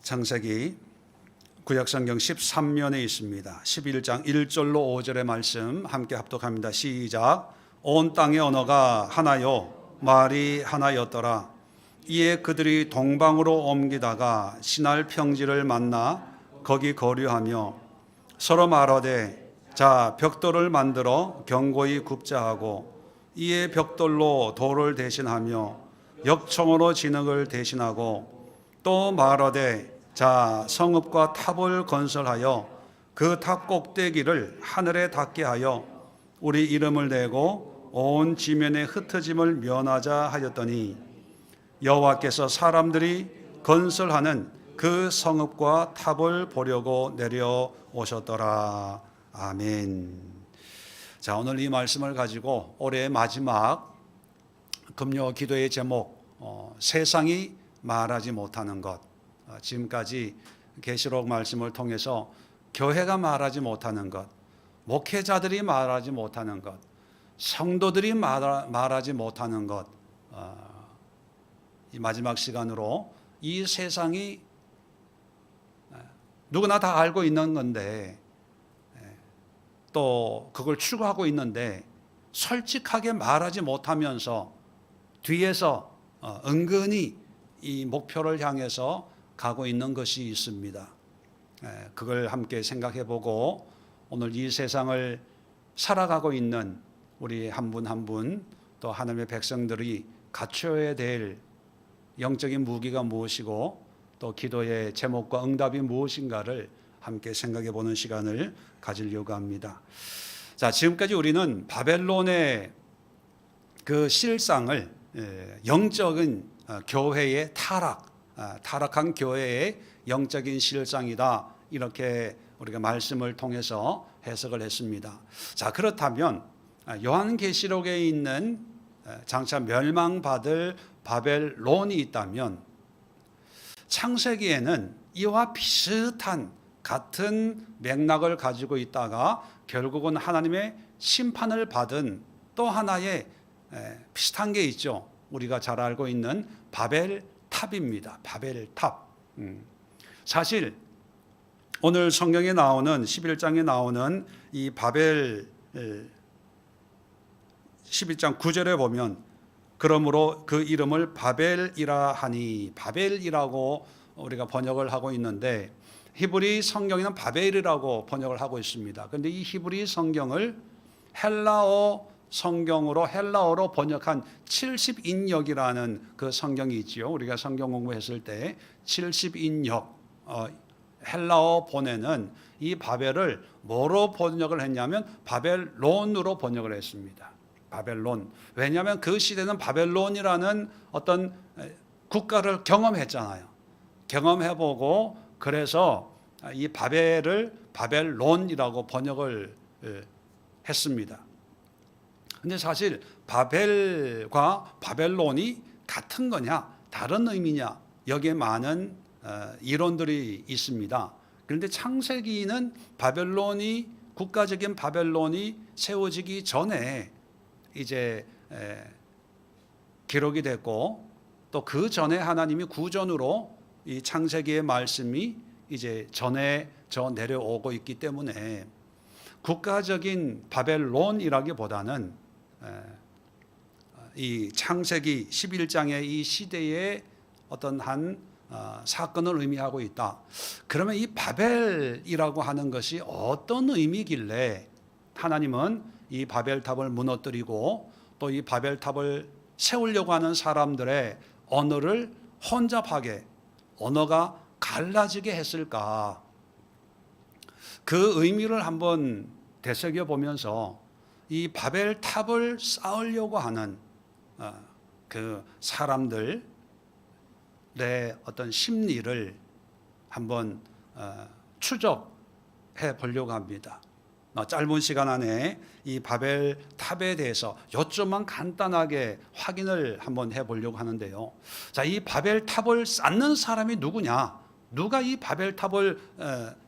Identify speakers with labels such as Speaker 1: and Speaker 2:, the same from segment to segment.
Speaker 1: 창세기 구약성경 13면에 있습니다. 11장 1절로 5절의 말씀 함께 합독합니다. 시작. 온 땅의 언어가 하나요 말이 하나였더라. 이에 그들이 동방으로 옮기다가 시날 평지를 만나 거기 거류하며 서로 말하되 자 벽돌을 만들어 견고히 굽자 하고 이에 벽돌로 돌을 대신하며 역청으로 진흙을 대신하고 또 말하되 자 성읍과 탑을 건설하여 그 탑 꼭대기를 하늘에 닿게 하여 우리 이름을 내고 온 지면에 흩어짐을 면하자 하였더니 여호와께서 사람들이 건설하는 그 성읍과 탑을 보려고 내려오셨더라. 아멘. 자, 오늘 이 말씀을 가지고 올해의 마지막 금요 기도의 제목 세상이 말하지 못하는 것. 지금까지 계시록 말씀을 통해서 교회가 말하지 못하는 것, 목회자들이 말하지 못하는 것, 성도들이 말하지 못하는 것, 이 마지막 시간으로 이 세상이 누구나 다 알고 있는 건데 또 그걸 추구하고 있는데 솔직하게 말하지 못하면서 뒤에서 은근히 이 목표를 향해서 가고 있는 것이 있습니다. 그걸 함께 생각해 보고 오늘 이 세상을 살아가고 있는 우리 한 분 한 분 또 하나님의 백성들이 갖춰야 될 영적인 무기가 무엇이고 또 기도의 제목과 응답이 무엇인가를 함께 생각해 보는 시간을 가지려고 합니다. 자, 지금까지 우리는 바벨론의 그 실상을 영적인 교회의 타락한 교회의 영적인 실상이다, 이렇게 우리가 말씀을 통해서 해석을 했습니다. 자, 그렇다면 요한계시록에 있는 장차 멸망받을 바벨론이 있다면 창세기에는 이와 비슷한 같은 맥락을 가지고 있다가 결국은 하나님의 심판을 받은 또 하나의 비슷한 게 있죠. 우리가 잘 알고 있는 바벨탑입니다. 바벨탑. 사실 오늘 성경에 나오는 11장에 나오는 이 바벨 11장 9절에 보면 그러므로 그 이름을 바벨이라 하니, 바벨이라고 우리가 번역을 하고 있는데 히브리 성경에는 바벨이라고 번역을 하고 있습니다. 그런데 이 히브리 성경을 헬라어 성경으로 헬라어로 번역한 70인역이라는 그 성경이 있지요. 우리가 성경 공부했을 때 70인역 헬라어 본에는 이 바벨을 뭐로 번역을 했냐면 바벨론으로 번역을 했습니다. 바벨론. 왜냐하면 그 시대는 바벨론이라는 어떤 국가를 경험했잖아요. 경험해보고 그래서 이 바벨을 바벨론이라고 번역을 했습니다. 근데 사실 바벨과 바벨론이 같은 거냐 다른 의미냐, 여기에 많은 이론들이 있습니다. 그런데 창세기는 바벨론이, 국가적인 바벨론이 세워지기 전에 이제 기록이 됐고 또 그 전에 하나님이 구전으로 이 창세기의 말씀이 이제 전해져 내려오고 있기 때문에 국가적인 바벨론이라기보다는 이 창세기 11장의 이 시대의 어떤 한 사건을 의미하고 있다. 그러면 이 바벨이라고 하는 것이 어떤 의미길래 하나님은 이 바벨탑을 무너뜨리고 또 이 바벨탑을 세우려고 하는 사람들의 언어를 혼잡하게, 언어가 갈라지게 했을까? 그 의미를 한번 되새겨 보면서 이 바벨탑을 쌓으려고 하는 그 사람들의 어떤 심리를 한번 추적해 보려고 합니다. 짧은 시간 안에 이 바벨탑에 대해서 요점만 간단하게 확인을 한번 해보려고 하는데요. 자, 이 바벨탑을 쌓는 사람이 누구냐? 누가 이 바벨탑을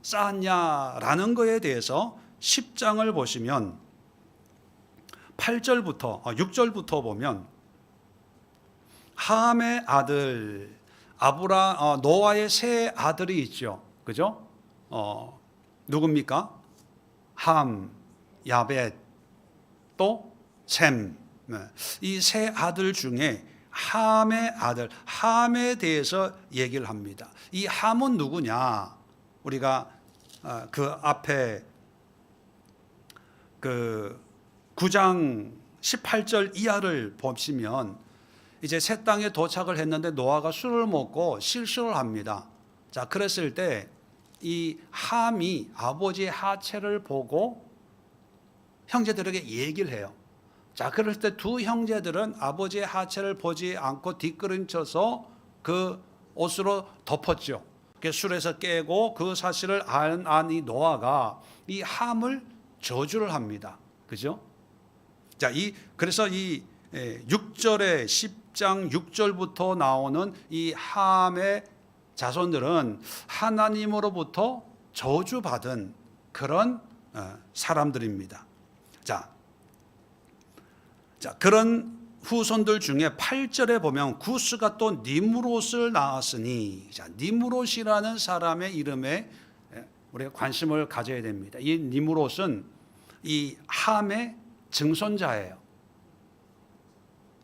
Speaker 1: 쌓았냐라는 것에 대해서 10장을 보시면 8절부터 6절부터 보면 함의 아들 노아의 세 아들이 있죠. 그죠? 누굽니까? 함, 야벳, 또 셈. 이 세 아들 중에 함의 아들, 함에 대해서 얘기를 합니다. 이 함은 누구냐? 우리가 그 앞에 그 9장 18절 이하를 보시면 이제 새 땅에 도착을 했는데 노아가 술을 먹고 실수를 합니다. 자, 그랬을 때 이 함이 아버지의 하체를 보고 형제들에게 얘기를 해요. 자, 그럴 때 두 형제들은 아버지의 하체를 보지 않고 뒷걸음쳐서 그 옷으로 덮었죠. 술에서 깨고 그 사실을 안 이 노아가 이 함을 저주를 합니다. 그죠? 자, 그래서 이 6절에 10장 6절부터 나오는 이 함의 자손들은 하나님으로부터 저주받은 그런 사람들입니다. 자, 그런 후손들 중에 8절에 보면 구스가 또 니므롯을 낳았으니, 자, 니므롯이라는 사람의 이름에 우리가 관심을 가져야 됩니다. 이 니므롯은 이 함의 증손자예요.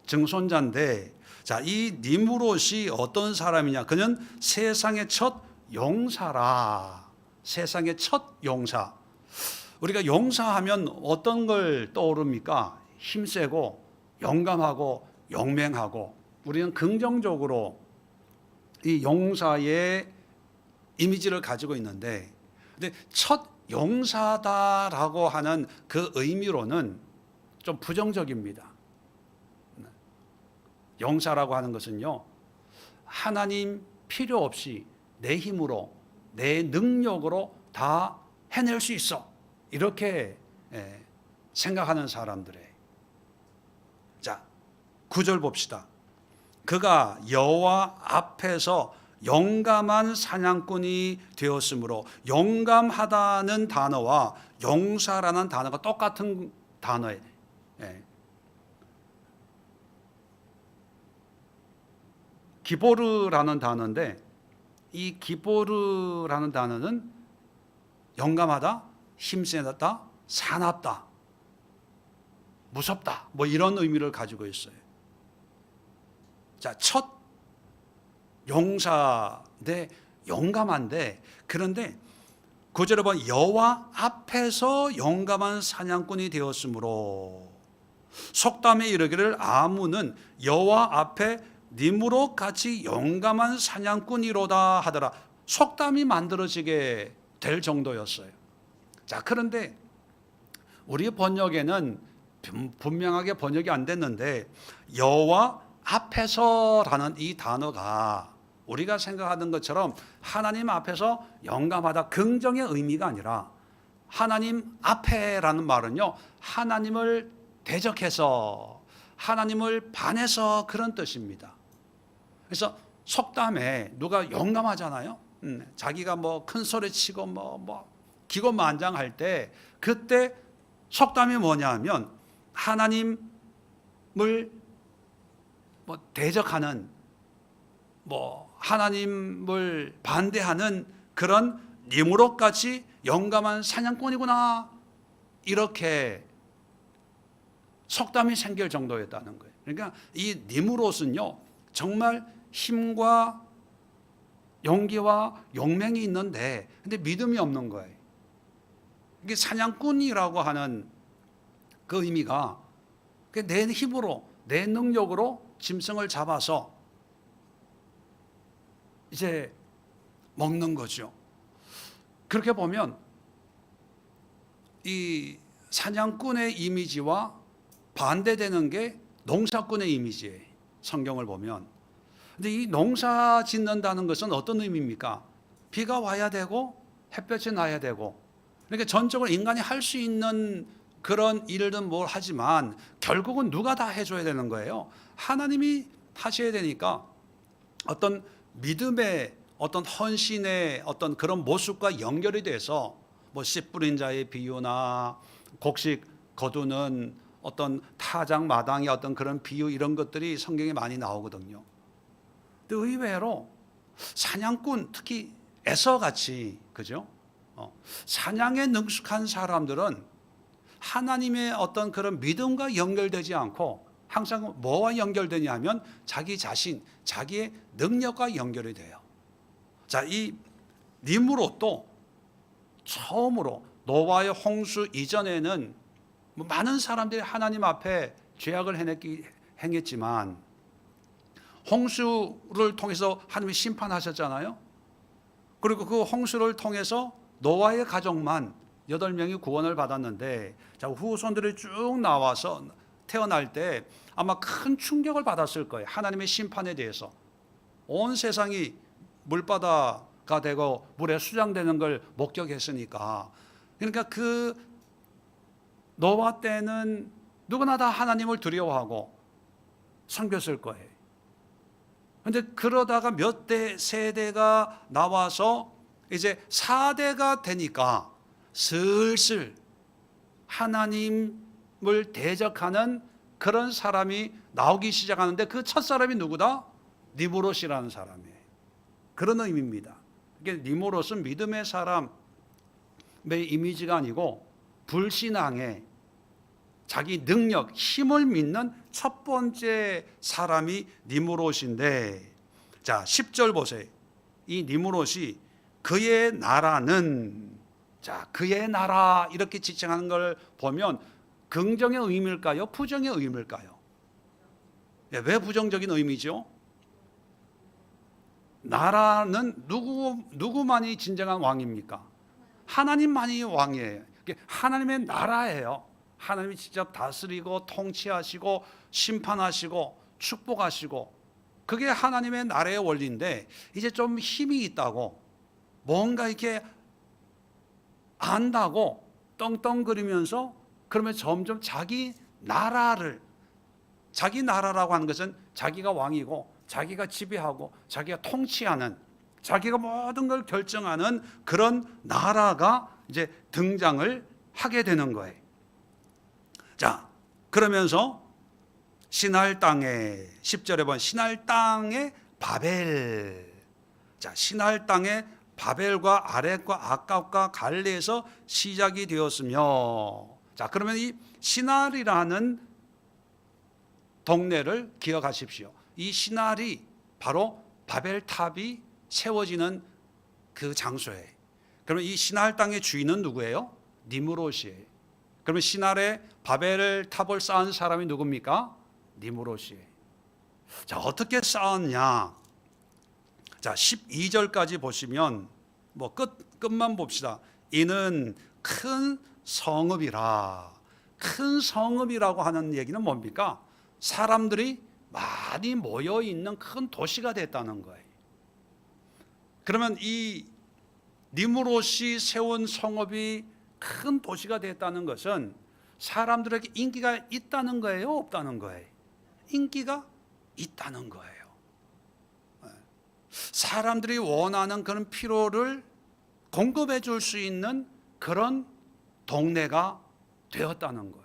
Speaker 1: 증손자인데, 자, 이 니므롯이 어떤 사람이냐? 그는 세상의 첫 용사라. 세상의 첫 용사. 우리가 용사하면 어떤 걸 떠오릅니까? 힘세고 용감하고 용맹하고, 우리는 긍정적으로 이 용사의 이미지를 가지고 있는데, 근데 첫 용사다라고 하는 그 의미로는 좀 부정적입니다. 용사라고 하는 것은요, 하나님 필요 없이 내 힘으로 내 능력으로 다 해낼 수 있어, 이렇게 생각하는 사람들의. 자, 9절 봅시다. 그가 여호와 앞에서 용감한 사냥꾼이 되었으므로, 용감하다는 단어와 용사라는 단어가 똑같은 단어예요. 기보르라는 단어인데, 이 기보르라는 단어는 용감하다, 힘세다, 사납다, 무섭다, 뭐 이런 의미를 가지고 있어요. 자, 첫 용사인데 용감한데, 그런데 9절에 보면 여호와 앞에서 용감한 사냥꾼이 되었으므로, 속담에 이르기를 아무는 여호와 앞에 니므롯 같이 용감한 사냥꾼이로다 하더라. 속담이 만들어지게 될 정도였어요. 자, 그런데 우리 번역에는 분명하게 번역이 안 됐는데, 여호와 앞에서라는 이 단어가 우리가 생각하는 것처럼 하나님 앞에서 용감하다, 긍정의 의미가 아니라, 하나님 앞에라는 말은요, 하나님을 대적해서, 하나님을 반해서, 그런 뜻입니다. 그래서 속담에 누가 용감하잖아요. 자기가 뭐 큰 소리 치고 뭐 기고만장할 때, 그때 속담이 뭐냐 하면 하나님을 뭐 대적하는, 뭐 하나님을 반대하는 그런 니므롯같이 용감한 사냥꾼이구나, 이렇게 속담이 생길 정도였다는 거예요. 그러니까 이 니므롯은요, 정말 힘과 용기와 용맹이 있는데, 근데 믿음이 없는 거예요. 이게 사냥꾼이라고 하는 그 의미가 내 힘으로, 내 능력으로 짐승을 잡아서 이제 먹는 거죠. 그렇게 보면 이 사냥꾼의 이미지와 반대되는 게 농사꾼의 이미지예요. 성경을 보면. 근데 이 농사 짓는다는 것은 어떤 의미입니까? 비가 와야 되고 햇볕이 나야 되고, 그러니까 전적으로 인간이 할 수 있는 그런 일은 뭘 하지만 결국은 누가 다 해줘야 되는 거예요. 하나님이 하셔야 되니까, 어떤 믿음의, 어떤 헌신의 어떤 그런 모습과 연결이 돼서, 뭐 씨 뿌린 자의 비유나 곡식 거두는 어떤 타작 마당의 어떤 그런 비유, 이런 것들이 성경에 많이 나오거든요. 근데 의외로 사냥꾼, 특히 에서같이, 그죠? 사냥에 능숙한 사람들은 하나님의 어떤 그런 믿음과 연결되지 않고 항상 뭐와 연결되냐 하면 자기 자신, 자기의 능력과 연결이 돼요. 자, 이 니므롯도 처음으로 노아의 홍수 이전에는 많은 사람들이 하나님 앞에 죄악을 행했지만 홍수를 통해서 하나님이 심판하셨잖아요. 그리고 그 홍수를 통해서 노아의 가족만 8명이 구원을 받았는데, 자, 후손들이 쭉 나와서 태어날 때 아마 큰 충격을 받았을 거예요. 하나님의 심판에 대해서. 온 세상이 물바다가 되고 물에 수장되는 걸 목격했으니까. 그러니까 그 노아 때는 누구나 다 하나님을 두려워하고 섬겼을 거예요. 그런데 그러다가 몇 대, 세대가 나와서 이제 4대가 되니까 슬슬 하나님을 대적하는 그런 사람이 나오기 시작하는데, 그 첫 사람이 누구다? 니므롯이라는 사람이에요. 그런 의미입니다. 니므롯은 믿음의 사람의 이미지가 아니고 불신앙의 자기 능력, 힘을 믿는 첫 번째 사람이 니므롯인데, 자, 10절 보세요. 이 니므롯이 그의 나라는, 자, 그의 나라 이렇게 지칭하는 걸 보면 긍정의 의미일까요? 부정의 의미일까요? 왜 부정적인 의미죠? 나라는 누구만이 진정한 왕입니까? 하나님만이 왕이에요. 하나님의 나라예요. 하나님이 직접 다스리고 통치하시고 심판하시고 축복하시고, 그게 하나님의 나라의 원리인데, 이제 좀 힘이 있다고 뭔가 이렇게 안다고 떵떵거리면서, 그러면 점점 자기 나라라고 하는 것은 자기가 왕이고 자기가 지배하고 자기가 통치하는, 자기가 모든 걸 결정하는 그런 나라가 이제 등장을 하게 되는 거예요. 자, 그러면서 신할 땅에, 10절에 보면 신할 땅의 바벨. 자, 신할 땅의 바벨과 아렉과 아깝과 갈레에서 시작이 되었으며, 자, 그러면 이 신할이라는 동네를 기억하십시오. 이 신할이 바로 바벨탑이 세워지는 그 장소예요. 그러면 이 신할 땅의 주인은 누구예요? 니므롯이에요. 그러면 신할에 바벨탑을 쌓은 사람이 누굽니까? 니므롯이에요. 자, 어떻게 쌓았냐? 자, 12절까지 보시면 끝만 봅시다. 이는 큰 성읍이라. 큰 성읍이라고 하는 얘기는 뭡니까? 사람들이 많이 모여 있는 큰 도시가 됐다는 거예요. 그러면 이 니므롯이 세운 성읍이 큰 도시가 됐다는 것은 사람들에게 인기가 있다는 거예요, 없다는 거예요? 인기가 있다는 거예요. 사람들이 원하는 그런 필요를 공급해 줄 수 있는 그런 동네가 되었다는 거예요.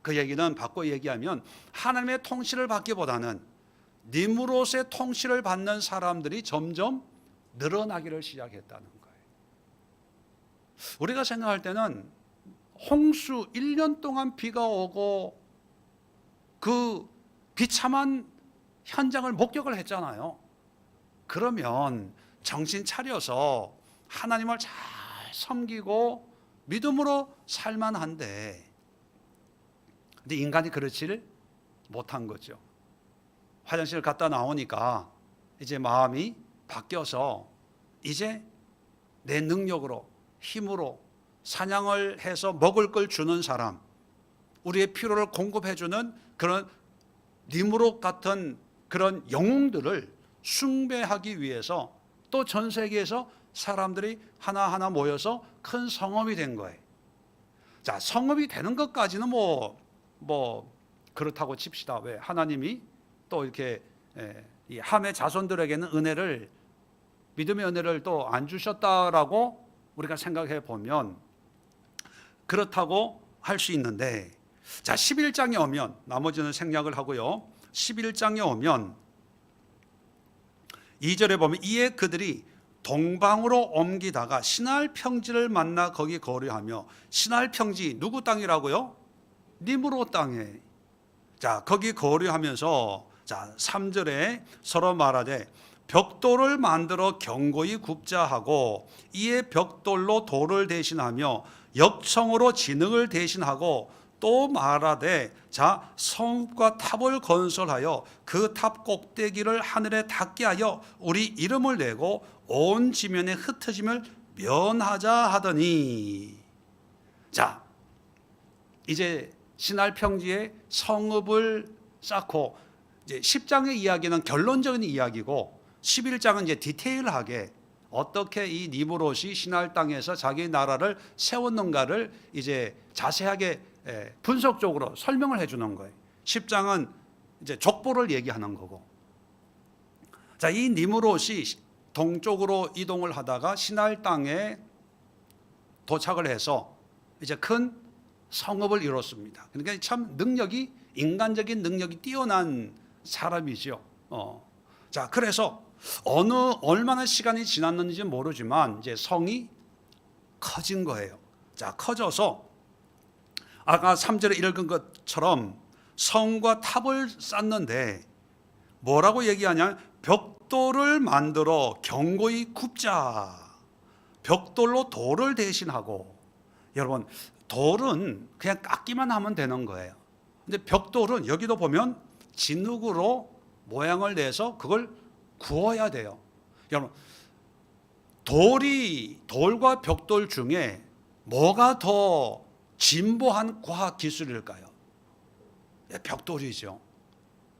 Speaker 1: 그 얘기는 바꿔 얘기하면 하나님의 통치를 받기보다는 니므롯의 통치를 받는 사람들이 점점 늘어나기를 시작했다는 거예요. 우리가 생각할 때는 홍수 1년 동안 비가 오고 그 비참한 현장을 목격을 했잖아요. 그러면 정신 차려서 하나님을 잘 섬기고 믿음으로 살만한데, 근데 인간이 그렇지를 못한 거죠. 화장실 갔다 나오니까 이제 마음이 바뀌어서 이제 내 능력으로, 힘으로 사냥을 해서 먹을 걸 주는 사람, 우리의 필요를 공급해주는 그런 니므롯 같은 그런 영웅들을 숭배하기 위해서 또 전 세계에서 사람들이 하나하나 모여서 큰 성읍이 된 거예요. 자, 성읍이 되는 것까지는 그렇다고 칩시다. 왜? 하나님이 또 이렇게 이 함의 자손들에게는 은혜를, 믿음의 은혜를 또 안 주셨다라고 우리가 생각해 보면 그렇다고 할 수 있는데, 자, 11장에 오면, 나머지는 생략을 하고요, 11장에 오면 2절에 보면 이에 그들이 동방으로 옮기다가 시날 평지를 만나 거기 거류하며, 시날 평지 누구 땅이라고요? 니므롯 땅에. 자, 거기 거류하면서, 자, 3절에 서로 말하되 벽돌을 만들어 견고히 굽자 하고, 이에 벽돌로 돌을 대신하며 역청으로 진흙을 대신하고, 또 말하되 자, 성읍과 탑을 건설하여 그 탑 꼭대기를 하늘에 닿게 하여 우리 이름을 내고 온 지면에 흩어짐을 면하자 하더니. 자, 이제 시날 평지에 성읍을 쌓고, 이제 10장의 이야기는 결론적인 이야기고 11장은 이제 디테일하게 어떻게 이 니므롯이 시날 땅에서 자기 나라를 세웠는가를 이제 자세하게 분석적으로 설명을 해주는 거예요. 10장은 이제 족보를 얘기하는 거고. 자, 이 니므롯이 동쪽으로 이동을 하다가 시날 땅에 도착을 해서 이제 큰 성읍을 이뤘습니다. 그러니까 참 능력이, 인간적인 능력이 뛰어난 사람이죠. 자, 그래서 얼마나 시간이 지났는지 모르지만 이제 성이 커진 거예요. 자, 커져서 아까 3절에 읽은 것처럼 성과 탑을 쌓는데 뭐라고 얘기하냐? 벽돌을 만들어 견고히 굽자. 벽돌로 돌을 대신하고. 여러분, 돌은 그냥 깎기만 하면 되는 거예요. 근데 벽돌은 여기도 보면 진흙으로 모양을 내서 그걸 구워야 돼요. 여러분, 돌과 벽돌 중에 뭐가 더 진보한 과학 기술일까요? 벽돌이죠.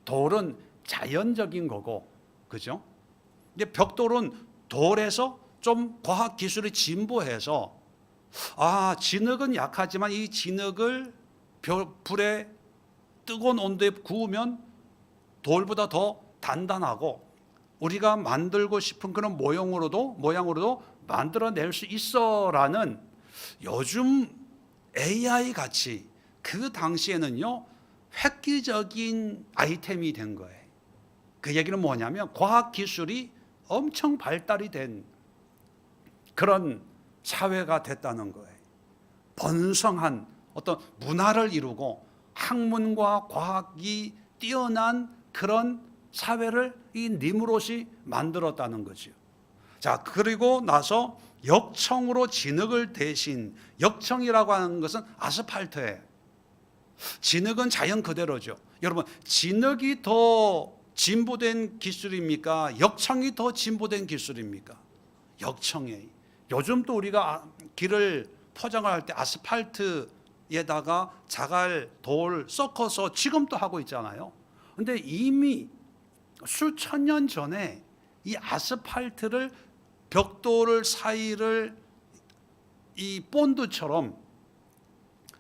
Speaker 1: 돌은 자연적인 거고, 그죠? 근데 벽돌은 돌에서 좀 과학 기술이 진보해서, 진흙은 약하지만 이 진흙을 불에 뜨거운 온도에 구우면 돌보다 더 단단하고 우리가 만들고 싶은 그런 모양으로도 만들어낼 수 있어라는, 요즘 AI 같이 그 당시에는요 획기적인 아이템이 된 거예요. 그 얘기는 뭐냐면 과학 기술이 엄청 발달이 된 그런 사회가 됐다는 거예요. 번성한 어떤 문화를 이루고 학문과 과학이 뛰어난 그런 사회를 이 니므롯이 만들었다는 거죠. 자, 그리고 나서 역청으로 진흙을 대신, 역청이라고 하는 것은 아스팔트예요. 진흙은 자연 그대로죠. 여러분, 진흙이 더 진보된 기술입니까? 역청이 더 진보된 기술입니까? 역청이에요. 요즘 또 우리가 길을 포장을 할 때 아스팔트에다가 자갈, 돌 섞어서 지금도 하고 있잖아요. 근데 이미 수천 년 전에 이 아스팔트를, 벽돌 사이를 이 본드처럼,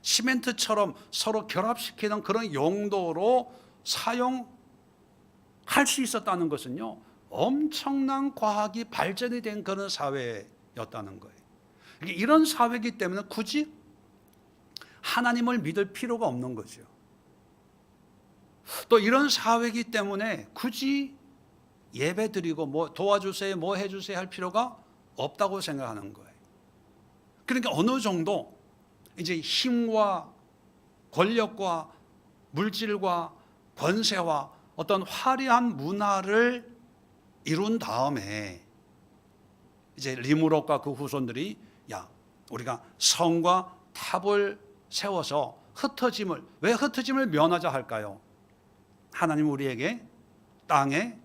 Speaker 1: 시멘트처럼 서로 결합시키는 그런 용도로 사용할 수 있었다는 것은요, 엄청난 과학이 발전이 된 그런 사회였다는 거예요. 이런 사회이기 때문에 굳이 하나님을 믿을 필요가 없는 거죠. 또 이런 사회이기 때문에 굳이 예배 드리고 뭐 도와주세요, 뭐 해주세요 할 필요가 없다고 생각하는 거예요. 그러니까 어느 정도 이제 힘과 권력과 물질과 권세와 어떤 화려한 문화를 이룬 다음에 이제 니므롯과 그 후손들이, 야, 우리가 성과 탑을 세워서 왜 흩어짐을 면하자 할까요? 하나님 우리에게 땅에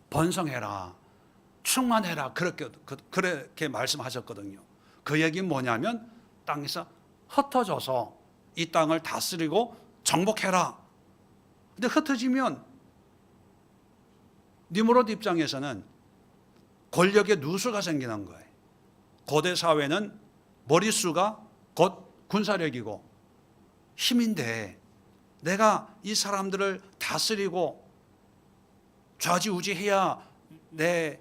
Speaker 1: 번성해라, 충만해라, 그렇게 말씀하셨거든요. 그 얘기는 뭐냐면 땅에서 흩어져서 이 땅을 다스리고 정복해라. 근데 흩어지면 니므롯 입장에서는 권력의 누수가 생기는 거예요. 고대 사회는 머릿수가 곧 군사력이고 힘인데, 내가 이 사람들을 다스리고 좌지우지해야 내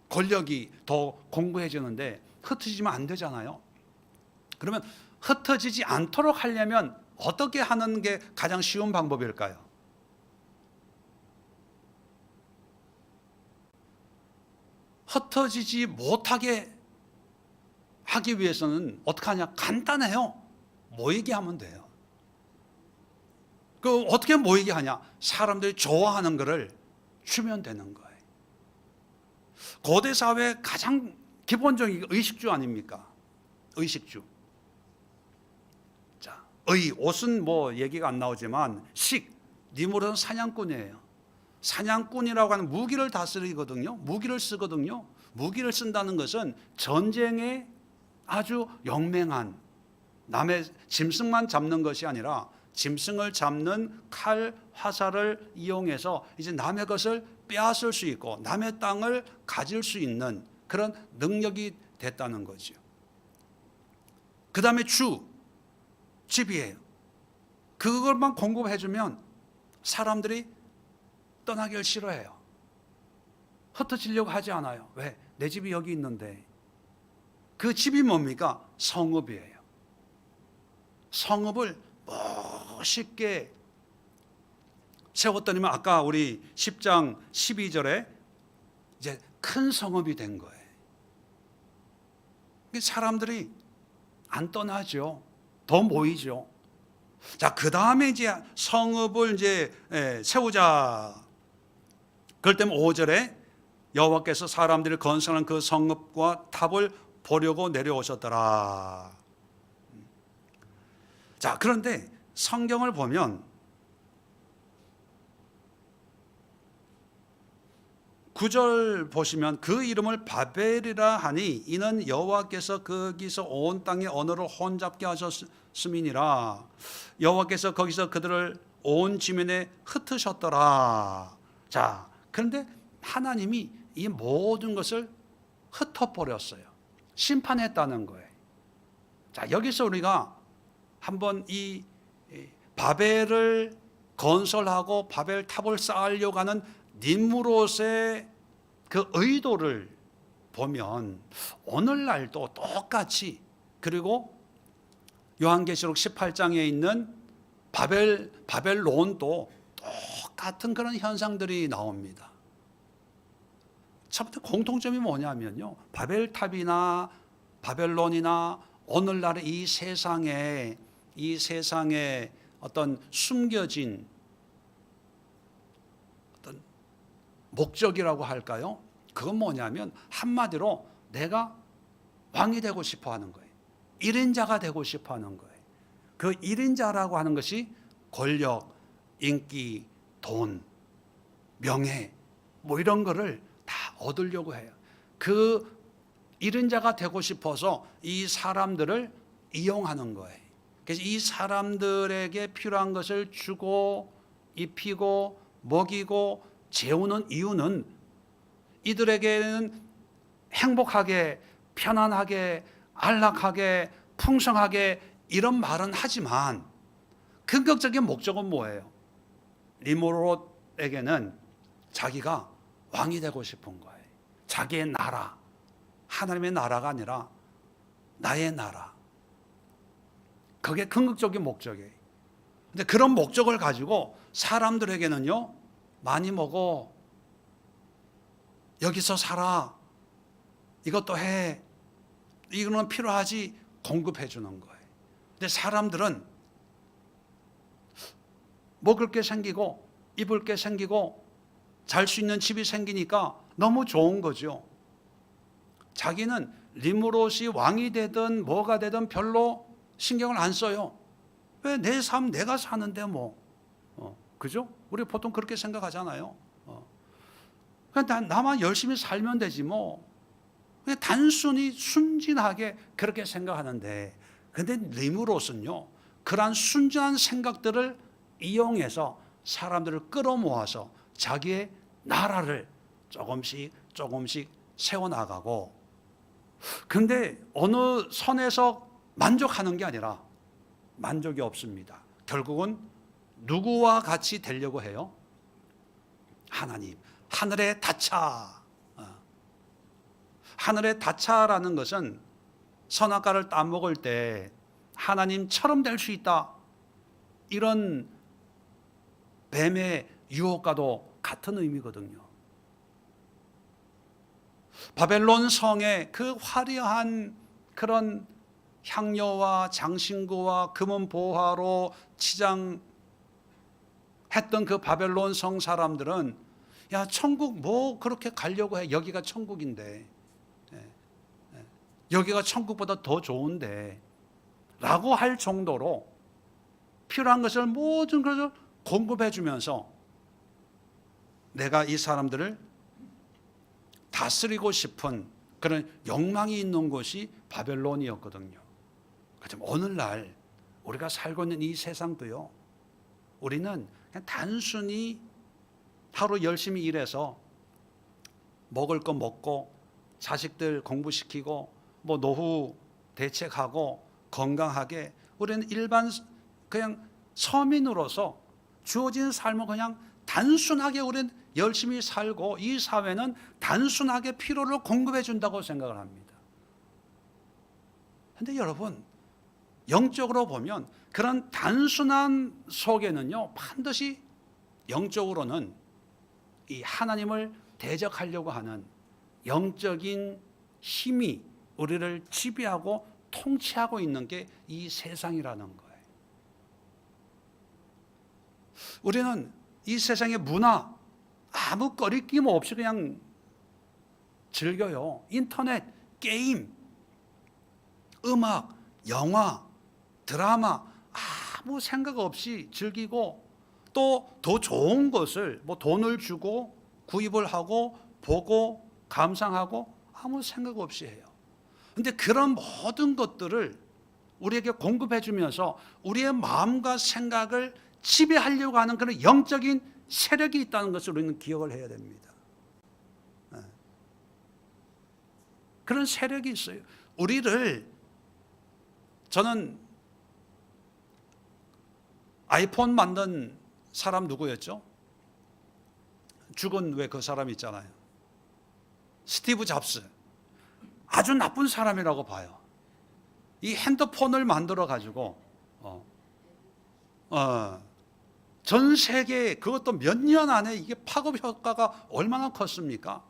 Speaker 1: 권력이 더 공고해지는데 흩어지면 안 되잖아요. 그러면 흩어지지 않도록 하려면 어떻게 하는 게 가장 쉬운 방법일까요? 흩어지지 못하게 하기 위해서는 어떻게 하냐? 간단해요. 모이게 하면 돼요. 그 어떻게 모이게 하냐? 사람들이 좋아하는 거를 주면 되는 거예요. 고대 사회 가장 기본적인 의식주 아닙니까? 의식주. 자, 옷은 뭐 얘기가 안 나오지만 니무롯은 사냥꾼이에요. 사냥꾼이라고 하는 무기를 다스리거든요. 무기를 쓰거든요. 무기를 쓴다는 것은 전쟁에 아주 영맹한, 남의 짐승만 잡는 것이 아니라 짐승을 잡는 칼, 화살을 이용해서 이제 남의 것을 빼앗을 수 있고 남의 땅을 가질 수 있는 그런 능력이 됐다는 거죠. 그 다음에 집이에요. 그것만 공급해주면 사람들이 떠나기를 싫어해요. 흩어지려고 하지 않아요. 왜? 내 집이 여기 있는데. 그 집이 뭡니까? 성읍이에요. 성읍을 멋있게 세웠더니만 아까 우리 10장 12절에 이제 큰 성읍이 된 거예요. 사람들이 안 떠나죠. 더 모이죠. 자, 그 다음에 이제 성읍을 이제 세우자. 그럴 때면 5절에 여호와께서 사람들이 건설한 그 성읍과 탑을 보려고 내려오셨더라. 자, 그런데 성경을 보면 9절 보시면 그 이름을 바벨이라 하니 이는 여호와께서 거기서 온 땅의 언어를 혼잡게 하셨음이니라. 여호와께서 거기서 그들을 온 지면에 흩으셨더라. 자, 그런데 하나님이 이 모든 것을 흩어버렸어요. 심판했다는 거예요. 자, 여기서 우리가 한번 이 바벨을 건설하고 바벨 탑을 쌓으려고 하는 니므롯의 그 의도를 보면 오늘날도 똑같이, 그리고 요한계시록 18장에 있는 바벨론도 똑같은 그런 현상들이 나옵니다. 첫 번째 공통점이 뭐냐면요, 바벨탑이나 바벨론이나 오늘날의 이 세상에 어떤 숨겨진 어떤 목적이라고 할까요? 그건 뭐냐면 한마디로 내가 왕이 되고 싶어 하는 거예요. 1인자가 되고 싶어 하는 거예요. 그 1인자라고 하는 것이 권력, 인기, 돈, 명예 뭐 이런 거를 다 얻으려고 해요. 그 1인자가 되고 싶어서 이 사람들을 이용하는 거예요. 그래서 이 사람들에게 필요한 것을 주고 입히고 먹이고 재우는 이유는 이들에게는 행복하게, 편안하게, 안락하게, 풍성하게 이런 말은 하지만 근본적인 목적은 뭐예요? 니므롯에게는 자기가 왕이 되고 싶은 거예요. 자기의 나라, 하나님의 나라가 아니라 나의 나라. 그게 궁극적인 목적이에요. 근데 그런 목적을 가지고 사람들에게는요, 많이 먹어, 여기서 살아, 이것도 해, 이거는 필요하지, 공급해 주는 거예요. 근데 사람들은 먹을 게 생기고 입을 게 생기고 잘 수 있는 집이 생기니까 너무 좋은 거죠. 자기는 니므롯이 왕이 되든 뭐가 되든 별로 신경을 안 써요. 왜 내 삶 내가 사는데 뭐, 그죠? 우리 보통 그렇게 생각하잖아요. 그냥 나만 열심히 살면 되지 뭐. 그냥 단순히 순진하게 그렇게 생각하는데, 근데 니므롯은요, 그러한 순진한 생각들을 이용해서 사람들을 끌어모아서 자기의 나라를 조금씩 세워나가고, 근데 어느 선에서 만족하는 게 아니라 만족이 없습니다. 결국은 누구와 같이 되려고 해요? 하나님, 하늘의 다차. 하늘의 다차라는 것은 선악과를 따먹을 때 하나님처럼 될 수 있다, 이런 뱀의 유혹과도 같은 의미거든요. 바벨론 성의 그 화려한 그런 향료와 장신구와 금은 보화로 치장했던 그 바벨론 성 사람들은 야, 천국 뭐 그렇게 가려고 해. 여기가 천국인데. 여기가 천국보다 더 좋은데. 라고 할 정도로 필요한 것을 모든 것을 공급해 주면서 내가 이 사람들을 다스리고 싶은 그런 욕망이 있는 곳이 바벨론이었거든요. 그렇지만 오늘날 우리가 살고 있는 이 세상도요, 우리는 그냥 단순히 하루 열심히 일해서 먹을 거 먹고 자식들 공부시키고 뭐 노후 대책하고 건강하게 우리는 일반 그냥 서민으로서 주어진 삶을 그냥 단순하게 우리는 열심히 살고 이 사회는 단순하게 필요를 공급해 준다고 생각을 합니다. 그런데 여러분, 영적으로 보면 그런 단순한 속에는요, 반드시 영적으로는 이 하나님을 대적하려고 하는 영적인 힘이 우리를 지배하고 통치하고 있는 게 이 세상이라는 거예요. 우리는 이 세상의 문화 아무 거리낌 없이 그냥 즐겨요. 인터넷, 게임, 음악, 영화, 드라마 아무 생각 없이 즐기고 또 더 좋은 것을 뭐 돈을 주고 구입을 하고 보고 감상하고 아무 생각 없이 해요. 그런데 그런 모든 것들을 우리에게 공급해 주면서 우리의 마음과 생각을 지배하려고 하는 그런 영적인 세력이 있다는 것을 우리는 기억을 해야 됩니다. 그런 세력이 있어요. 저는 아이폰 만든 사람 누구였죠? 죽은 왜 그 사람 있잖아요. 스티브 잡스. 아주 나쁜 사람이라고 봐요. 이 핸드폰을 만들어 가지고 전 세계 그것도 몇 년 안에 이게 파급 효과가 얼마나 컸습니까?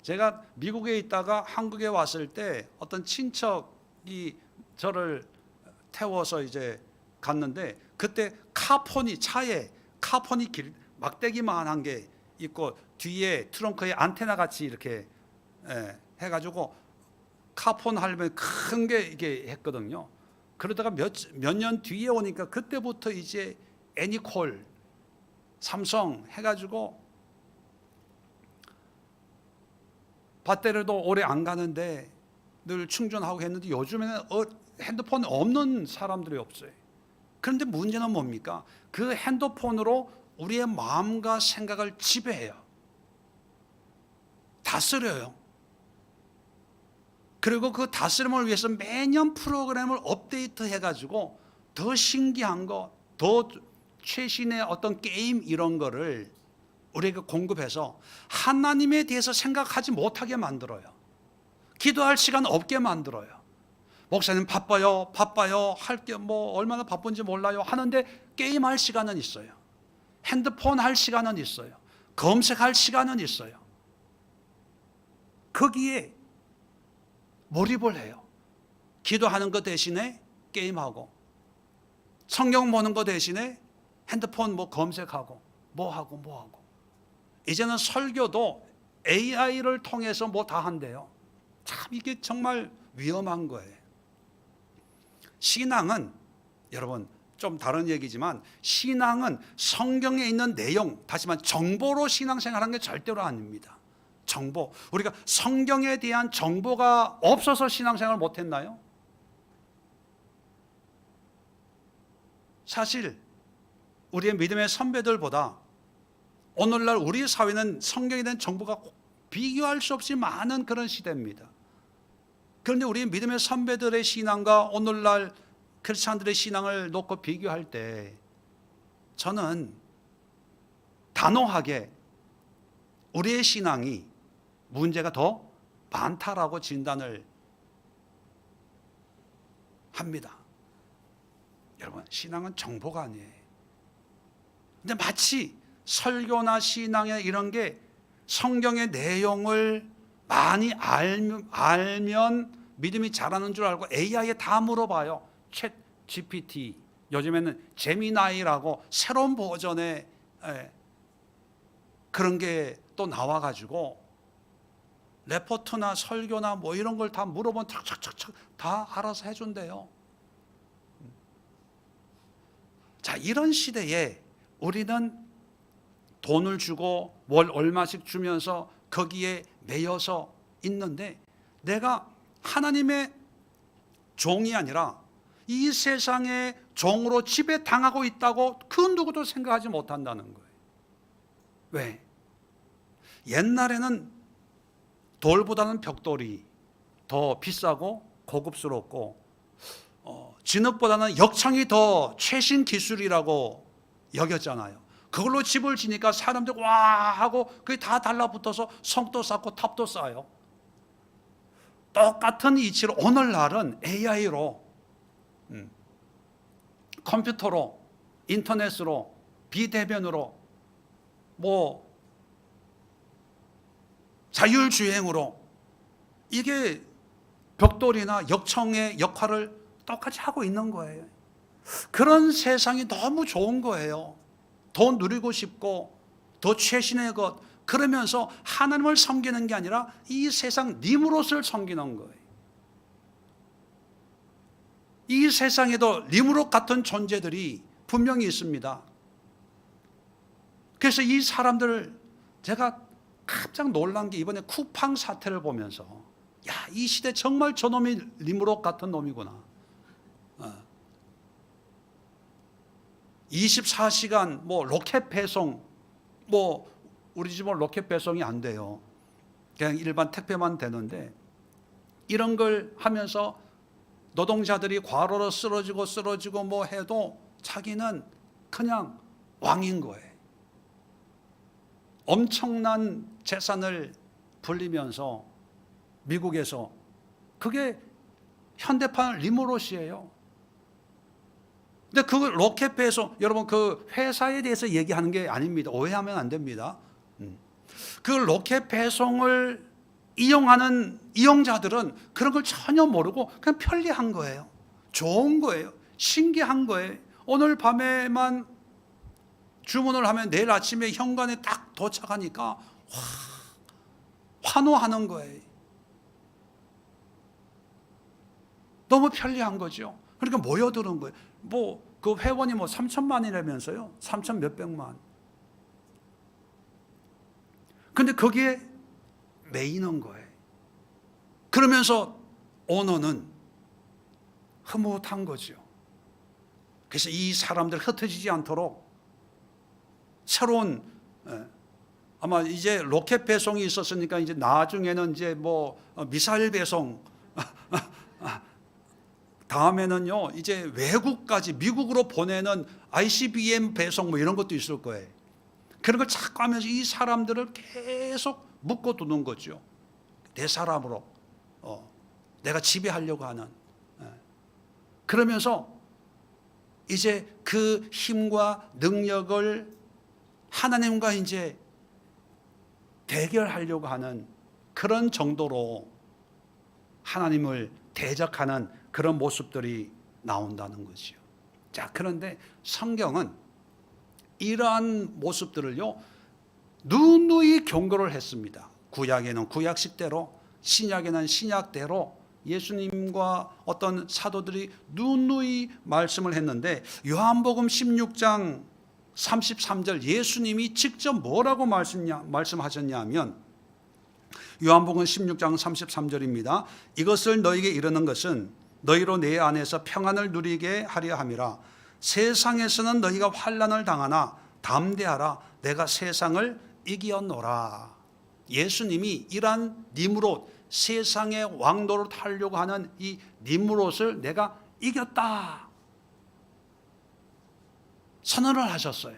Speaker 1: 제가 미국에 있다가 한국에 왔을 때 어떤 친척이 저를 태워서 이제 갔는데 그때 차에 카폰이 막대기만한 게 있고 뒤에 트렁크에 안테나 같이 이렇게 해가지고 카폰 하려면 큰 게 이게 했거든요. 그러다가 몇 년 뒤에 오니까 그때부터 이제 애니콜, 삼성 해가지고 배터리도 오래 안 가는데 늘 충전하고 했는데 요즘에는 핸드폰 없는 사람들이 없어요. 그런데 문제는 뭡니까? 그 핸드폰으로 우리의 마음과 생각을 지배해요. 다스려요. 그리고 그 다스림을 위해서 매년 프로그램을 업데이트 해가지고 더 신기한 거, 더 최신의 어떤 게임 이런 거를 우리에게 공급해서 하나님에 대해서 생각하지 못하게 만들어요. 기도할 시간 없게 만들어요. 목사님 바빠요, 할 게 뭐 얼마나 바쁜지 몰라요 하는데 게임할 시간은 있어요. 핸드폰 할 시간은 있어요. 검색할 시간은 있어요. 거기에 몰입을 해요. 기도하는 것 대신에 게임하고 성경 보는 것 대신에 핸드폰 뭐 검색하고 뭐하고 이제는 설교도 AI를 통해서 뭐 다 한대요. 참 이게 정말 위험한 거예요. 신앙은 여러분 좀 다른 얘기지만 신앙은 성경에 있는 내용, 다시 말해 정보로 신앙생활하는 게 절대로 아닙니다. 정보. 우리가 성경에 대한 정보가 없어서 신앙생활을 못했나요? 사실 우리의 믿음의 선배들보다 오늘날 우리 사회는 성경에 대한 정보가 비교할 수 없이 많은 그런 시대입니다. 그런데 우리 믿음의 선배들의 신앙과 오늘날 크리스찬들의 신앙을 놓고 비교할 때 저는 단호하게 우리의 신앙이 문제가 더 많다라고 진단을 합니다. 여러분, 신앙은 정보가 아니에요. 근데 마치 설교나 신앙이나 이런 게 성경의 내용을 많이 알면 믿음이 자라는 줄 알고 AI에 다 물어봐요. 챗 GPT, 요즘에는 제미나이라고 새로운 버전의 그런 게 또 나와가지고 레포트나 설교나 뭐 이런 걸 다 물어보면 탁탁탁탁 다 알아서 해준대요. 자, 이런 시대에 우리는 돈을 주고 월 얼마씩 주면서 거기에 매여서 있는데, 내가 하나님의 종이 아니라 이 세상의 종으로 지배당하고 있다고 그 누구도 생각하지 못한다는 거예요. 왜? 옛날에는 돌보다는 벽돌이 더 비싸고 고급스럽고 진흙보다는 역청이 더 최신 기술이라고 여겼잖아요. 그걸로 집을 지니까 사람들 와 하고 그게 다 달라붙어서 성도 쌓고 탑도 쌓아요. 똑같은 이치로 오늘날은 AI로, 컴퓨터로, 인터넷으로, 비대면으로, 뭐 자율주행으로, 이게 벽돌이나 역청의 역할을 똑같이 하고 있는 거예요. 그런 세상이 너무 좋은 거예요. 더 누리고 싶고 더 최신의 것, 그러면서 하나님을 섬기는 게 아니라 이 세상 니무롯을 섬기는 거예요. 이 세상에도 니무롯 같은 존재들이 분명히 있습니다. 그래서 이 사람들을 제가 깜짝 놀란 게 이번에 쿠팡 사태를 보면서, 야, 이 시대 정말 저놈이 니무롯 같은 놈이구나. 24시간 뭐 로켓 배송, 뭐 우리 집은 로켓 배송이 안 돼요. 그냥 일반 택배만 되는데, 이런 걸 하면서 노동자들이 과로로 쓰러지고 뭐 해도 자기는 그냥 왕인 거예요. 엄청난 재산을 불리면서 미국에서, 그게 현대판 리모롯이에요. 근데 그 로켓 배송, 여러분 그 회사에 대해서 얘기하는 게 아닙니다. 오해하면 안 됩니다. 그 로켓 배송을 이용하는 이용자들은 그런 걸 전혀 모르고 그냥 편리한 거예요. 좋은 거예요. 신기한 거예요. 오늘 밤에만 주문을 하면 내일 아침에 현관에 딱 도착하니까 환호하는 거예요. 너무 편리한 거죠. 그러니까 모여드는 거예요. 뭐 그 회원이 뭐 3천만이라면서요. 3천 몇백만. 근데 거기에 매이는 거예요. 그러면서 오너는 흐뭇한 거죠. 그래서 이 사람들 흩어지지 않도록 새로운, 아마 이제 로켓 배송이 있었으니까 이제 나중에는 이제 뭐 미사일 배송, 다음에는요 이제 외국까지 미국으로 보내는 ICBM 배송 뭐 이런 것도 있을 거예요. 그런 걸 자꾸 하면서 이 사람들을 계속 묶어두는 거죠. 내 사람으로, 내가 지배하려고 하는. 그러면서 이제 그 힘과 능력을 하나님과 이제 대결하려고 하는 그런 정도로 하나님을 대적하는 그런 모습들이 나온다는 거죠. 자, 그런데 성경은 이러한 모습들을요 누누이 경고를 했습니다. 구약에는 구약식대로, 신약에는 신약대로 예수님과 어떤 사도들이 누누이 말씀을 했는데, 요한복음 16장 33절 예수님이 직접 뭐라고 말씀하셨냐면, 요한복음 16장 33절입니다. 이것을 너에게 이르는 것은 너희로 내 안에서 평안을 누리게 하려 함이라. 세상에서는 너희가 환난을 당하나 담대하라. 내가 세상을 이기었노라. 예수님이 이러한 니무롯, 세상의 왕도를 타려고 하는 이 니무롯을 내가 이겼다 선언을 하셨어요.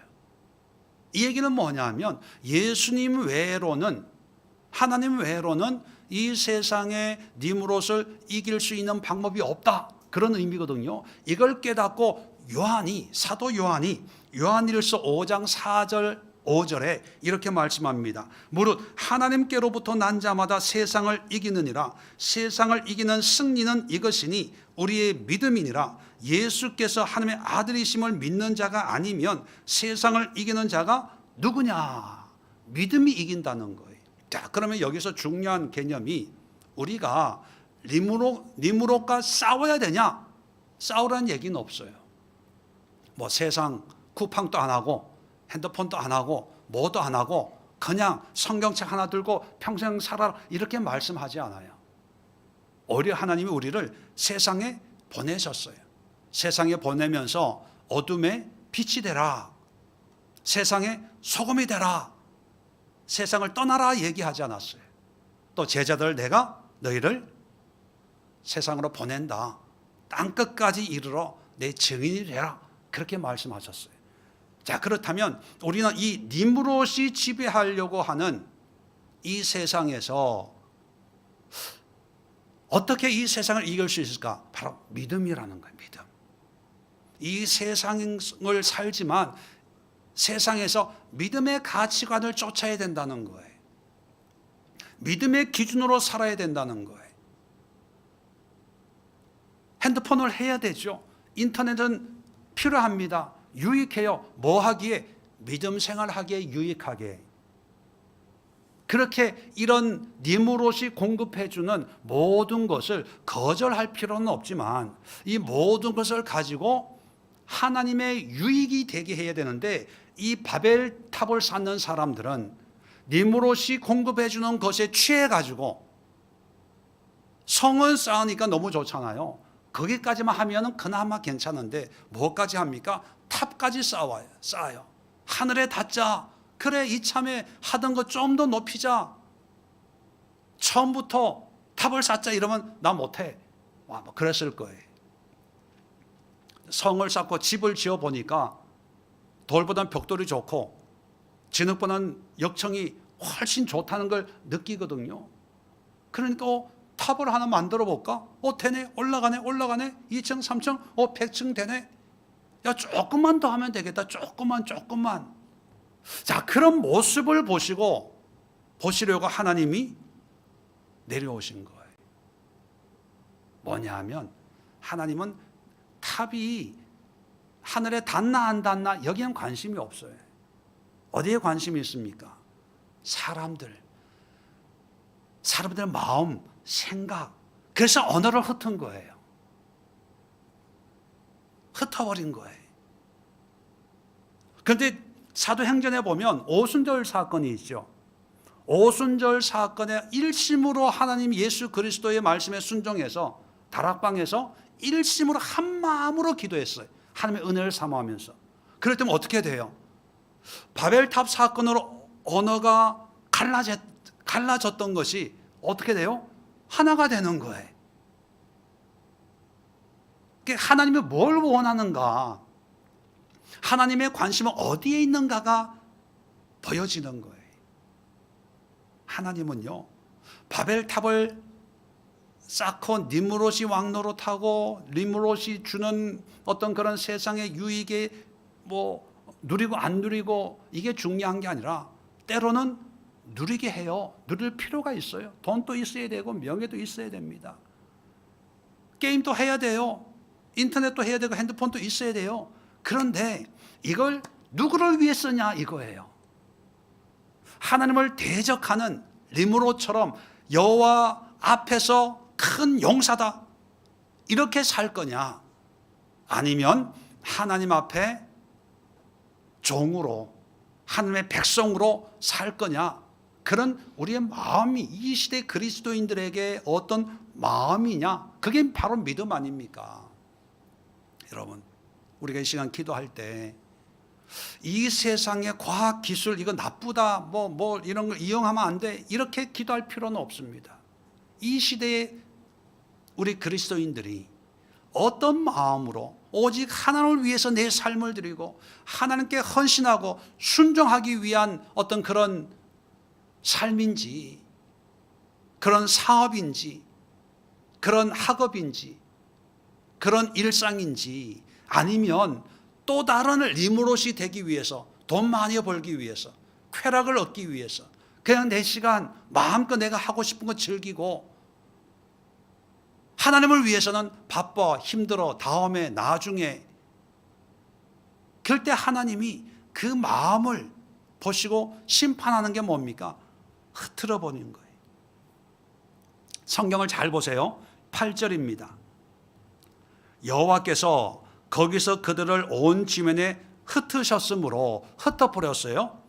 Speaker 1: 이 얘기는 뭐냐면 예수님 외로는, 하나님 외로는 이 세상의 니무롯을 이길 수 있는 방법이 없다, 그런 의미거든요. 이걸 깨닫고 요한이, 사도 요한이 요한일서 5장 4절 5절에 이렇게 말씀합니다. 무릇 하나님께로부터 난 자마다 세상을 이기느니라. 세상을 이기는 승리는 이것이니 우리의 믿음이니라. 예수께서 하나님의 아들이심을 믿는 자가 아니면 세상을 이기는 자가 누구냐? 믿음이 이긴다는 거예요. 자, 그러면 여기서 중요한 개념이 우리가 니무롯과 싸워야 되냐? 싸우라는 얘기는 없어요. 뭐 세상 쿠팡도 안 하고 핸드폰도 안 하고 뭐도 안 하고 그냥 성경책 하나 들고 평생 살아라 이렇게 말씀하지 않아요. 오히려 하나님이 우리를 세상에 보내셨어요. 세상에 보내면서 어둠의 빛이 되라. 세상에 소금이 되라. 세상을 떠나라 얘기하지 않았어요. 또 제자들 내가 너희를 세상으로 보낸다. 땅끝까지 이르러 내 증인이 되라. 그렇게 말씀하셨어요. 자, 그렇다면 우리는 이 니무롯이 지배하려고 하는 이 세상에서 어떻게 이 세상을 이길 수 있을까? 바로 믿음이라는 거예요. 믿음. 이 세상을 살지만 세상에서 믿음의 가치관을 쫓아야 된다는 거예요. 믿음의 기준으로 살아야 된다는 거예요. 핸드폰을 해야 되죠. 인터넷은 필요합니다. 유익해요. 뭐 하기에? 믿음 생활하기에 유익하게. 그렇게 이런 니무롯이 공급해주는 모든 것을 거절할 필요는 없지만 이 모든 것을 가지고 하나님의 유익이 되게 해야 되는데 이 바벨탑을 쌓는 사람들은 니무롯이 공급해주는 것에 취해가지고 성은 쌓으니까 너무 좋잖아요. 거기까지만 하면은 그나마 괜찮은데 뭐까지 합니까? 탑까지 쌓아요. 하늘에 닿자. 그래 이참에 하던 거 좀 더 높이자. 처음부터 탑을 쌓자 이러면 나 못해. 뭐 그랬을 거예요. 성을 쌓고 집을 지어 보니까 돌보다는 벽돌이 좋고 진흙보다는 역청이 훨씬 좋다는 걸 느끼거든요. 그러니까 탑을 하나 만들어 볼까? 되네. 올라가네. 2층, 3층, 100층 되네. 야, 조금만 더 하면 되겠다. 조금만. 자, 그런 모습을 보시려고 하나님이 내려오신 거예요. 뭐냐 하면 하나님은 탑이 하늘에 닿나 안 닿나 여기엔 관심이 없어요. 어디에 관심이 있습니까? 사람들 마음, 생각. 그래서 언어를 흩은 거예요. 흩어버린 거예요. 그런데 사도행전에 보면 오순절 사건이 있죠. 오순절 사건의 일심으로 하나님 예수 그리스도의 말씀에 순종해서 다락방에서 일심으로 한 마음으로 기도했어요. 하나님의 은혜를 사모하면서. 그럴 때면 어떻게 돼요? 바벨탑 사건으로 언어가 갈라졌던 것이 어떻게 돼요? 하나가 되는 거예요. 하나님이 뭘 원하는가? 하나님의 관심은 어디에 있는가가 보여지는 거예요. 하나님은요, 바벨탑을 쌓고 니무롯이 왕노릇하고 니무롯이 주는 어떤 그런 세상의 유익에 뭐 누리고 안 누리고 이게 중요한 게 아니라 때로는 누리게 해요. 누릴 필요가 있어요. 돈도 있어야 되고 명예도 있어야 됩니다. 게임도 해야 돼요. 인터넷도 해야 되고 핸드폰도 있어야 돼요. 그런데 이걸 누구를 위해 쓰냐 이거예요. 하나님을 대적하는 니무롯처럼 여호와 앞에서 큰 용사다 이렇게 살 거냐, 아니면 하나님 앞에 종으로 하나님의 백성으로 살 거냐, 그런 우리의 마음이 이 시대 그리스도인들에게 어떤 마음이냐, 그게 바로 믿음 아닙니까? 여러분, 우리가 이 시간 기도할 때 이 세상의 과학 기술 이거 나쁘다 뭐 이런 걸 이용하면 안 돼 이렇게 기도할 필요는 없습니다. 이 시대에 우리 그리스도인들이 어떤 마음으로 오직 하나님을 위해서 내 삶을 드리고 하나님께 헌신하고 순종하기 위한 어떤 그런 삶인지, 그런 사업인지, 그런 학업인지, 그런 일상인지, 아니면 또 다른 니무롯이 되기 위해서 돈 많이 벌기 위해서, 쾌락을 얻기 위해서 그냥 내 시간 마음껏 내가 하고 싶은 거 즐기고, 하나님을 위해서는 바빠, 힘들어, 다음에, 나중에. 그럴 때 하나님이 그 마음을 보시고 심판하는 게 뭡니까? 흐트러 버리는 거예요. 성경을 잘 보세요. 8절입니다. 여호와께서 거기서 그들을 온 지면에 흩으셨으므로, 흩어버렸어요.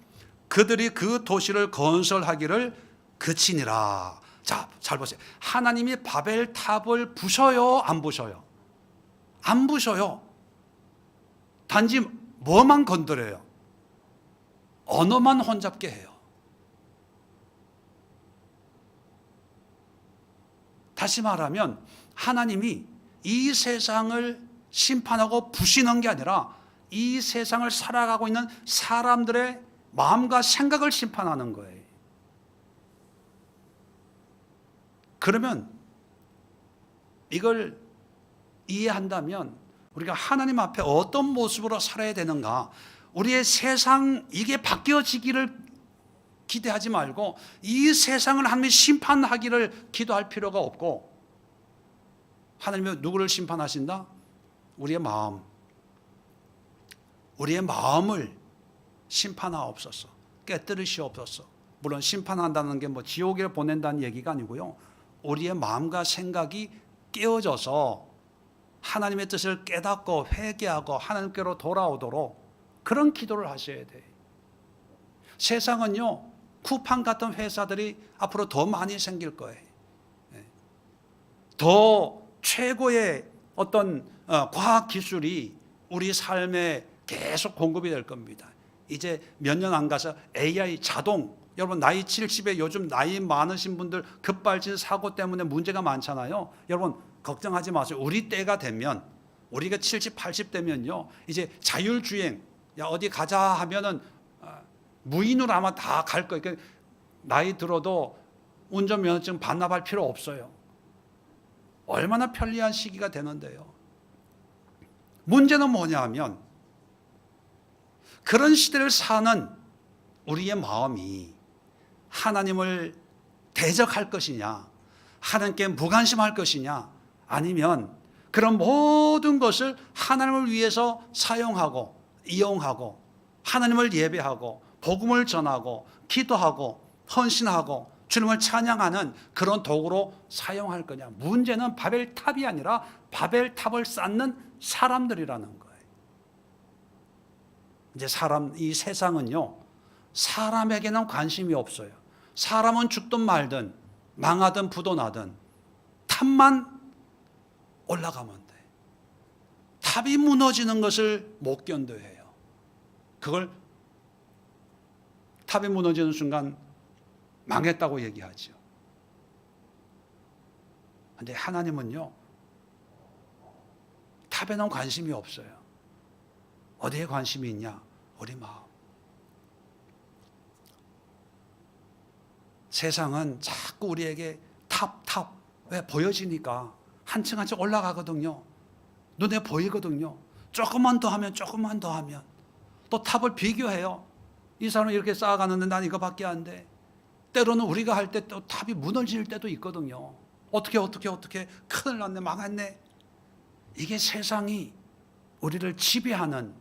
Speaker 1: 그들이 그 도시를 건설하기를 그치니라. 자, 잘 보세요. 하나님이 바벨탑을 부셔요, 안 부셔요? 안 부셔요. 단지 뭐만 건드려요? 언어만 혼잡게 해요. 다시 말하면 하나님이 이 세상을 심판하고 부시는 게 아니라 이 세상을 살아가고 있는 사람들의 마음과 생각을 심판하는 거예요. 그러면 이걸 이해한다면 우리가 하나님 앞에 어떤 모습으로 살아야 되는가? 우리의 세상 이게 바뀌어지기를 기대하지 말고 이 세상을 하나님이 심판하기를 기도할 필요가 없고, 하나님이 누구를 심판하신다? 우리의 마음. 우리의 마음을 심판하옵소서. 깨뜨리시옵소서. 물론 심판한다는 게 뭐 지옥에 보낸다는 얘기가 아니고요. 우리의 마음과 생각이 깨어져서 하나님의 뜻을 깨닫고 회개하고 하나님께로 돌아오도록 그런 기도를 하셔야 돼요. 세상은요, 쿠팡 같은 회사들이 앞으로 더 많이 생길 거예요. 더 최고의 어떤 과학 기술이 우리 삶에 계속 공급이 될 겁니다. 이제 몇 년 안 가서 AI 자동, 여러분 나이 70에 요즘 나이 많으신 분들 급발진 사고 때문에 문제가 많잖아요. 여러분 걱정하지 마세요. 우리 때가 되면, 우리가 70, 80 되면요, 이제 자율주행, 야 어디 가자 하면은 무인으로 아마 다 갈 거예요. 그러니까 나이 들어도 운전면허증 반납할 필요 없어요. 얼마나 편리한 시기가 되는데요. 문제는 뭐냐 하면 그런 시대를 사는 우리의 마음이 하나님을 대적할 것이냐, 하나님께 무관심할 것이냐, 아니면 그런 모든 것을 하나님을 위해서 사용하고 이용하고 하나님을 예배하고 복음을 전하고 기도하고 헌신하고 주님을 찬양하는 그런 도구로 사용할 거냐. 문제는 바벨탑이 아니라 바벨탑을 쌓는 사람들이라는 거예요. 이제 이 세상은요, 사람에게는 관심이 없어요. 사람은 죽든 말든 망하든 부도나든 탑만 올라가면 돼. 탑이 무너지는 것을 못 견뎌해요. 그걸 탑이 무너지는 순간 망했다고 얘기하죠. 그런데 하나님은요, 탑에는 관심이 없어요. 어디에 관심이 있냐? 우리 마음. 세상은 자꾸 우리에게 탑, 왜 보여지니까 한층 한층 올라가거든요. 눈에 보이거든요. 조금만 더 하면 또 탑을 비교해요. 이 사람은 이렇게 쌓아가는데 난 이거밖에 안 돼. 때로는 우리가 할 때 또 탑이 무너질 때도 있거든요. 어떻게 큰일 났네, 망했네. 이게 세상이 우리를 지배하는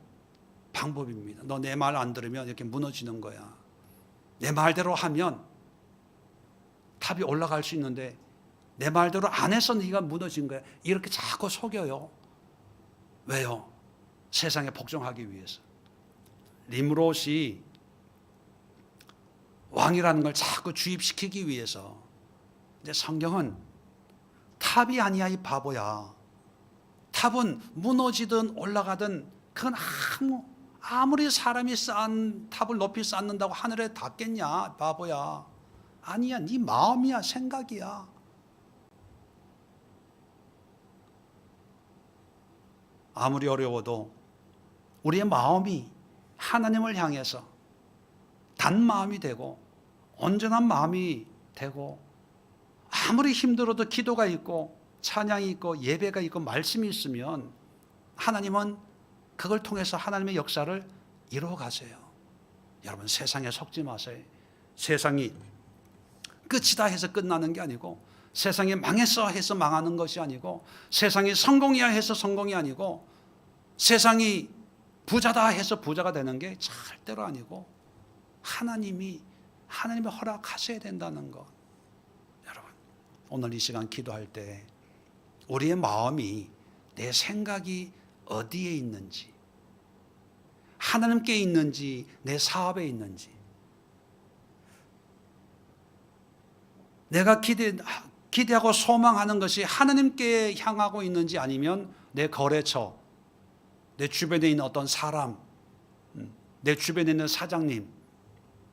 Speaker 1: 방법입니다. 너 내 말 안 들으면 이렇게 무너지는 거야. 내 말대로 하면 탑이 올라갈 수 있는데 내 말대로 안 해서 네가 무너진 거야. 이렇게 자꾸 속여요. 왜요? 세상에 복종하기 위해서. 림롯이 왕이라는 걸 자꾸 주입시키기 위해서. 이제 성경은 탑이 아니야 이 바보야. 탑은 무너지든 올라가든 그건 아무리 사람이 쌓은 탑을 높이 쌓는다고 하늘에 닿겠냐 바보야. 아니야, 네 마음이야, 생각이야. 아무리 어려워도 우리의 마음이 하나님을 향해서 단 마음이 되고 온전한 마음이 되고, 아무리 힘들어도 기도가 있고 찬양이 있고 예배가 있고 말씀이 있으면 하나님은 그걸 통해서 하나님의 역사를 이루어 가세요. 여러분 세상에 속지 마세요. 세상이 끝이다 해서 끝나는 게 아니고, 세상이 망했어 해서 망하는 것이 아니고, 세상이 성공이야 해서 성공이 아니고, 세상이 부자다 해서 부자가 되는 게 절대로 아니고, 하나님이 허락하셔야 된다는 것. 여러분 오늘 이 시간 기도할 때 우리의 마음이, 내 생각이 어디에 있는지, 하나님께 있는지 내 사업에 있는지, 내가 기대하고 소망하는 것이 하나님께 향하고 있는지, 아니면 내 거래처, 내 주변에 있는 어떤 사람, 내 주변에 있는 사장님,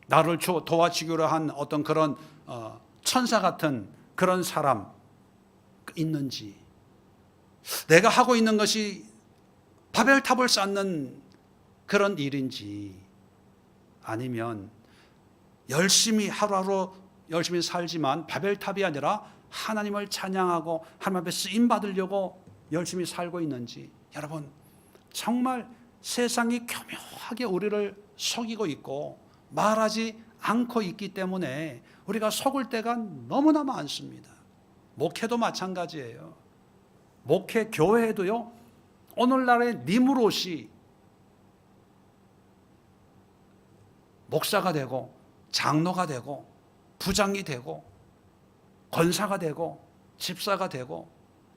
Speaker 1: 나를 도와주기로 한 어떤 그런 천사 같은 그런 사람 있는지, 내가 하고 있는 것이 바벨탑을 쌓는 그런 일인지, 아니면 열심히 하루하루 열심히 살지만 바벨탑이 아니라 하나님을 찬양하고 하나님 앞에 쓰임 받으려고 열심히 살고 있는지. 여러분 정말 세상이 교묘하게 우리를 속이고 있고 말하지 않고 있기 때문에 우리가 속을 때가 너무나 많습니다. 목회도 마찬가지예요. 목회 교회도요, 오늘날의 니무롯이 목사가 되고 장로가 되고 부장이 되고 권사가 되고 집사가 되고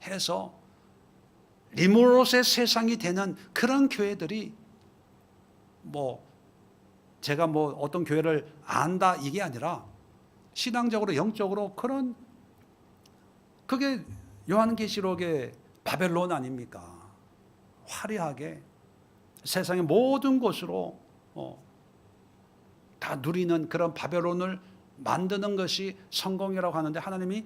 Speaker 1: 해서 니무롯의 세상이 되는 그런 교회들이, 제가 어떤 교회를 안다 이게 아니라 신앙적으로 영적으로 그게 요한계시록의 바벨론 아닙니까? 화려하게 세상의 모든 곳으로 다 누리는 그런 바벨론을 만드는 것이 성공이라고 하는데, 하나님이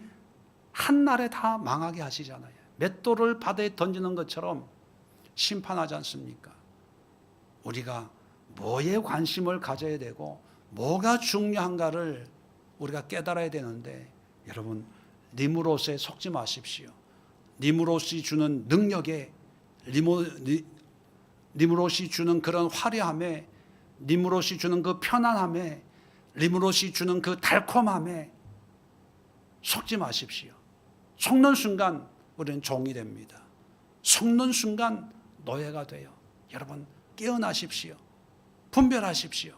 Speaker 1: 한날에 다 망하게 하시잖아요. 맷돌을 바다에 던지는 것처럼 심판하지 않습니까? 우리가 뭐에 관심을 가져야 되고 뭐가 중요한가를 우리가 깨달아야 되는데, 여러분 니무롯에 속지 마십시오. 니무롯이 주는 능력에, 니무롯이 주는 그런 화려함에, 니무롯이 주는 그 편안함에, 니무롯이 주는 그 달콤함에 속지 마십시오. 속는 순간 우리는 종이 됩니다. 속는 순간 노예가 돼요. 여러분 깨어나십시오. 분별하십시오.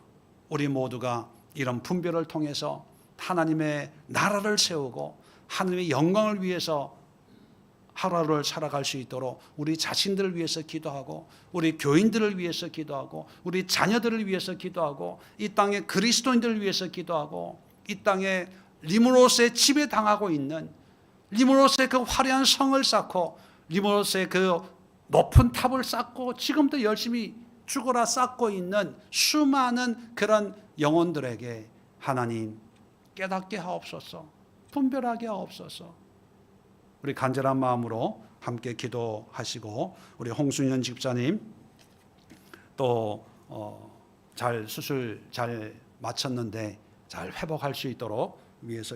Speaker 1: 우리 모두가 이런 분별을 통해서 하나님의 나라를 세우고 하나님의 영광을 위해서 하루하루를 살아갈 수 있도록 우리 자신들을 위해서 기도하고, 우리 교인들을 위해서 기도하고, 우리 자녀들을 위해서 기도하고, 이 땅의 그리스도인들을 위해서 기도하고, 이 땅에 니무롯의 지배당하고 있는, 니무롯의 그 화려한 성을 쌓고, 니무롯의 그 높은 탑을 쌓고 지금도 열심히 죽어라 쌓고 있는 수많은 그런 영혼들에게 하나님 깨닫게 하옵소서, 분별하게 하옵소서. 우리 간절한 마음으로 함께 기도하시고, 우리 홍순현 집사님 또 수술 잘 마쳤는데 잘 회복할 수 있도록 위해서